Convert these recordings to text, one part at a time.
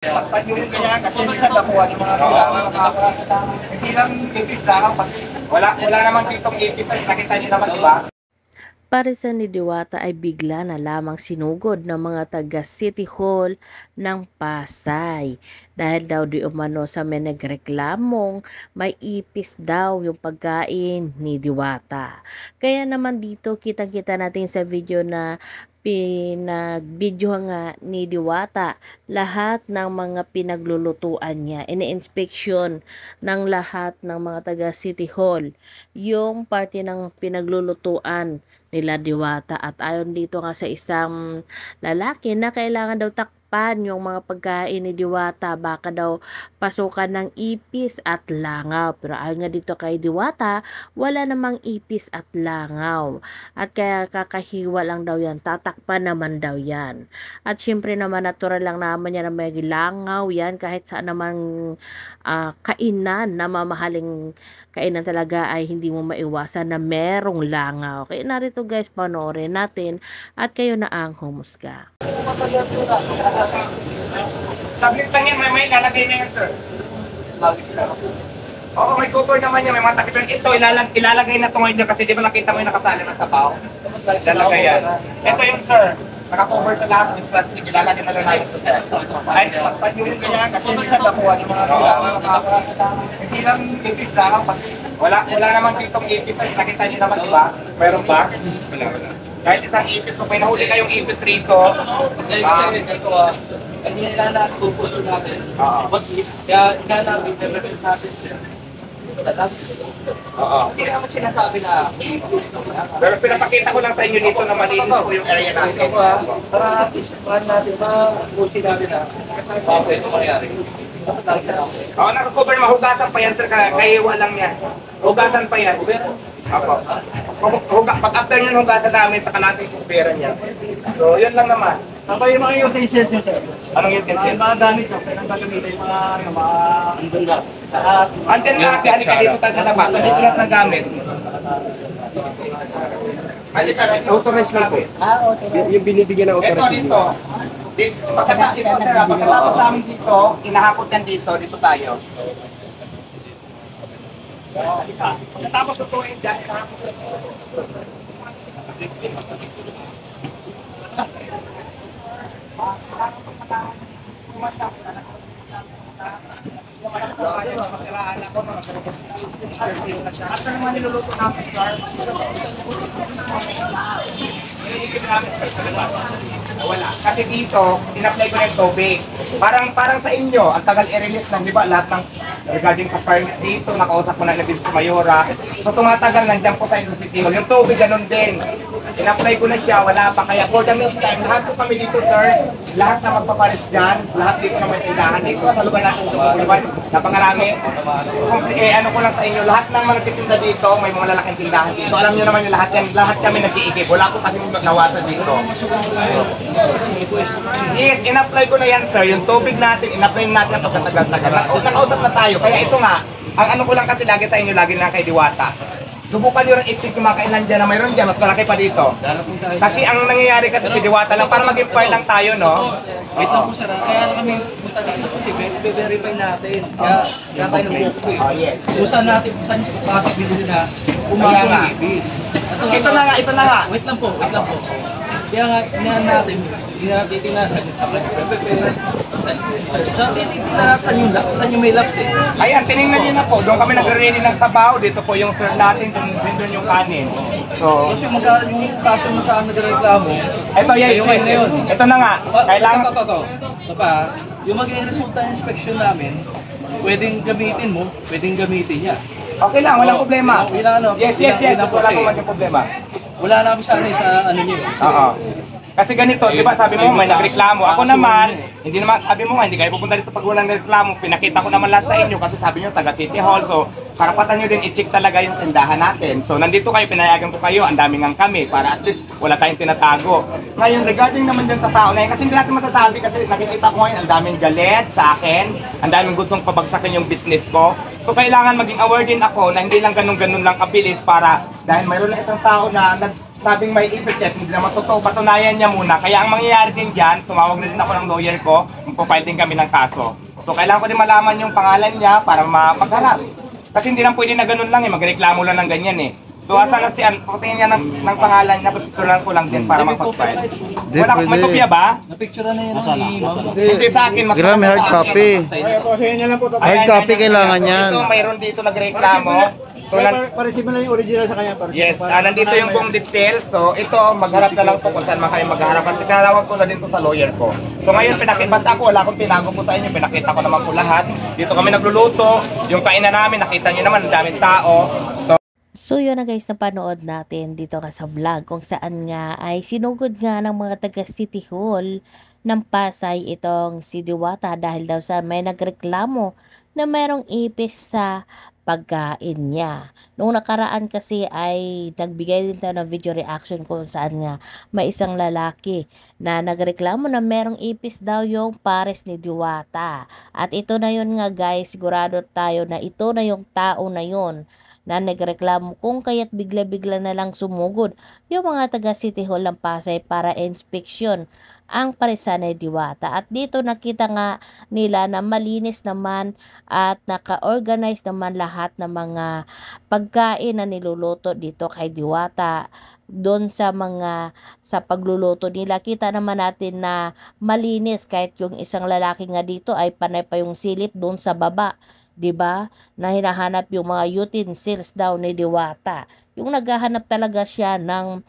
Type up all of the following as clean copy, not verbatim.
Pagpanyulin ka niya kasi hindi nagkakuha ng mga kailangan. Hindi lang ipis lang. Wala naman ditong ipis. Nakita niyo naman, di ba? Parisan ni Diwata ay bigla na lamang sinugod ng mga taga City Hall ng Pasay dahil daw di umano sa may nagreklamong may ipis daw yung pagkain ni Diwata. Kaya naman dito kitang-kita natin sa video na pinag-video nga ni Diwata lahat ng mga pinaglulutuan niya. Ini-inspection ng lahat ng mga taga City Hall yung parte ng pinaglulutuan nila Diwata, at ayon dito nga sa isang lalaki na kailangan daw takpan yung mga pagkain ni Diwata, baka daw pasukan ng ipis at langaw. Pero ayon nga dito kay Diwata, wala namang ipis at langaw at kaya kakahiwa lang daw yan, tatakpan naman daw yan. At syempre naman natural lang naman yan na may langaw yan kahit saan naman kainan na mamahaling kainan talaga ay hindi mo maiwasan na merong langaw. Kaya narito guys, panoorin natin at kayo na ang humusga. Tablet lang yan, may lalagay na yan, sir. Oo, may cover naman yan, may mga takip lang. Ito, ilalagay na ito ngayon kasi di ba nakita mo yung nakasali ng sabaw? Ilalagay yan. Ito yung sir, nakakover sa lahat ng plastic, ilalagay na lang na ito. Ay, pagpanyulin ka niya kasi hindi nagkakuha ng mga kailangan. Hindi lang ipis lang. Wala naman ditong ipis. Nakita niyo naman, di ba? Meron ba? Wala. Kahit isang ipis, kung may nahuli kayong ipis rito, hindi na natin pupuso natin. Kaya namin, i-represent natin siya. Hindi naman sinasabi na pero pinapakita ko lang sa inyo dito na malinis po yung area natin. para at least natin, mapusin natin na bakit ito mangyari. Oo, nakakover, mahugasan pa yan sir, kaiwa lang yan. Hugasan pa yan. Apo. Pag after nyo hugasan namin, saka natin kuberan yan. So, yun lang naman. Ano ba yung mga utensils nyo, sir? Anong utensils? Mga gamit nyo, kailan gagamitin yung mga Andun na. Andyan nga, halika dito tayo sa labas. Andito lahat ng gamit. Halika, authorize lang po. yung binibigyan ng Ito dito. Pagkatapos namin dito, inahakot yan dito tayo. Pagkatapos tutuin dyan, inahakot yan dito. At naman niluluto namin, sir. Wala. Kasi dito, in-apply ko na yung tubig. Parang sa inyo, ang tagal i-release lang, di ba? Lahat ng regarding sa permit dito, nakausap ko na nabili sa Mayora. So tumatagal lang dyan po sa City Hall. Yung tubig, ganun din. In-apply ko na siya, wala pa. Kaya for the meantime, lahat po kami dito, sir. Lahat na magpapalis dyan, lahat dito na may tindahan. Dito sa lugar natin sa Bulacan, napangarami. Ano ko lang sa inyo, lahat ng mga nagtitinda dito, may mga lalaking tindahan dito. Alam nyo naman yung lahat yan, lahat kami nag-iigib. Wala po kasi nawasan dito. Yes, in-apply ko na yan, sir. Yung tubig natin, in-apply natin ang pagkatagal-tagal. Nakausap na tayo. Kaya ito nga, ang ano ko lang kasi lagi sa inyo, lagi lang kay Diwata. Subukan nyo rin i-check yung mga kainan dyan na mayroon dyan, mas malaki pa dito. Kasi ang nangyayari kasi si Diwata lang, para maging fair lang tayo, no? Wait lang po sir, kaya kami punta dito kasi i-verify natin. Kaya tayo nabuko eh. Yes. Kung saan natin, saan yung possibility na pumasok ng ibis. Ito na nga. Wait lang po. Kaya nga, inahan natin, hindi natin tinasan sa prepare. So, tinasan yung may laps eh. Ayan, tinignan nyo na po. Doon kami nag-ready ng sabaw. Dito po yung serve natin, doon yung kanin. So, Kasi magkakaroon yung kaso mo sa nagreklamo. ito yes. Ito na nga. Kailangan... Ito pa, yung magiging resulta ng inspection namin, pwedeng gamitin mo, pwedeng gamitin niya. Okay lang, walang problema. Yes. Wala Wala po maging problema. Wala namin sana sa ano niyo. Oo. Kasi ganito, di ba sabi mo may nagreklamo. Ako naman, hindi naman, sabi mo nga, hindi kayo pupunta dito pag walang nagreklamo. Pinakita ko naman lahat sa inyo kasi sabi nyo, taga City Hall. So, karapatan nyo din i-check talaga yung tindahan natin. So, nandito kayo, pinayagan ko kayo, ang daming ang kami para at least wala tayong tinatago. Ngayon, regarding naman dyan sa tao na yun, kasi hindi natin masasabi kasi nakikita ko ngayon, ang daming galit sa akin, ang daming gustong pabagsakin yung business ko. So, kailangan maging aware din ako na hindi lang ganun-ganun lang kabilis para dahil mayroon na isang tao na sabing may ipis kahit hindi naman totoo, patunayan niya muna. Kaya ang mangyayari din dyan, tumawag na din ako ng lawyer ko, magpo-file din kami ng kaso. So kailangan ko din malaman yung pangalan niya para magharap. Kasi hindi lang pwede na ganun lang magreklamo lang ng ganyan So asa na si patingin niya ng pangalan niya, picture lang ko lang din para mag-file. Wala, may kopya ba? Na-picture na yun ni Ma'am. Hindi sa akin, mas Grabe, hard copy. Ay, po, sa inyo lang po ito. Hard copy kailangan yan. Ito, mayroon dito nagreklamo. So, Pareceive mo lang yung original sa kanya. yes, nandito yung buong details. So, ito, magharap na lang po kung saan man kayo magharap. Kasi kinalawag ko na din to sa lawyer ko. So, ngayon, basta ako, wala akong tinago po sa inyo. Pinakita ko naman po lahat. Dito kami nagluluto. Yung kainan namin, nakita nyo naman, ang daming tao. So yun na guys, napanood natin dito ka sa vlog kung saan nga ay sinugod nga ng mga taga City Hall ng Pasay itong si Diwata dahil daw sa may nagreklamo na mayroong ipis sa pagkain niya. Noong nakaraan kasi ay nagbigay din tayo ng video reaction kung saan nga may isang lalaki na nagreklamo na merong ipis daw yung pares ni Diwata. At ito na yun nga guys, sigurado tayo na ito na yung tao na yun na nagreklamo kung kaya't bigla-bigla na lang sumugod yung mga taga City Hall ng Pasay para inspeksyon ang parisan ni Diwata. At dito nakita nga nila na malinis naman at naka-organize naman lahat ng mga pagkain na niluluto dito kay Diwata. Doon sa pagluluto nila, kita naman natin na malinis kahit yung isang lalaki nga dito ay panay pa yung silip doon sa baba. 'Di ba? Na hinahanap yung mga utensils daw ni Diwata. Yung naghahanap talaga siya ng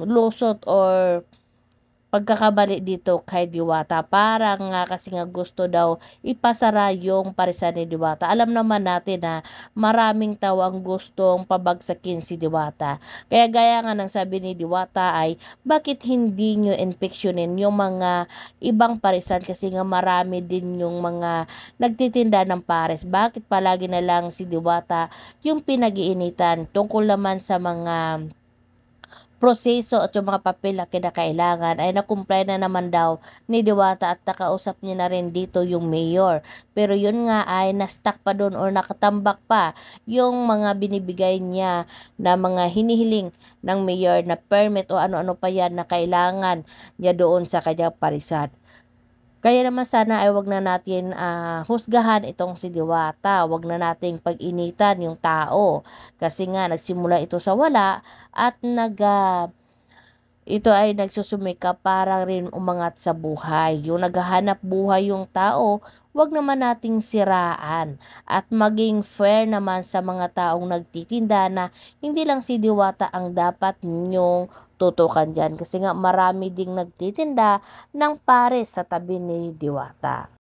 lusot or pagkakamali dito kay Diwata. Parang nga kasi nga gusto daw ipasara yung parisan ni Diwata. Alam naman natin na maraming tao ang gustong pabagsakin si Diwata. Kaya gaya nga ng sabi ni Diwata ay bakit hindi nyo inspeksyonin yung mga ibang parisan kasi nga marami din yung mga nagtitinda ng pares. Bakit palagi na lang si Diwata yung pinag-iinitan tungkol naman sa mga proseso at yung mga papel na kinakailangan ay nakumply na naman daw ni Diwata at nakausap niya na rin dito yung mayor. Pero yun nga ay na-stuck pa doon or nakatambak pa yung mga binibigay niya na mga hinihiling ng mayor na permit o ano-ano pa yan na kailangan niya doon sa kanyang parisan. Kaya naman sana ay wag na natin husgahan itong si Diwata. Wag na nating pag-initan yung tao. Kasi nga nagsimula ito sa wala at ito ay nagsusumika para rin umangat sa buhay. Yung naghahanap buhay yung tao, wag naman nating siraan. At maging fair naman sa mga taong nagtitinda na hindi lang si Diwata ang dapat ninyong tutukan dyan. Kasi nga marami ding nagtitinda ng pares sa tabi ni Diwata.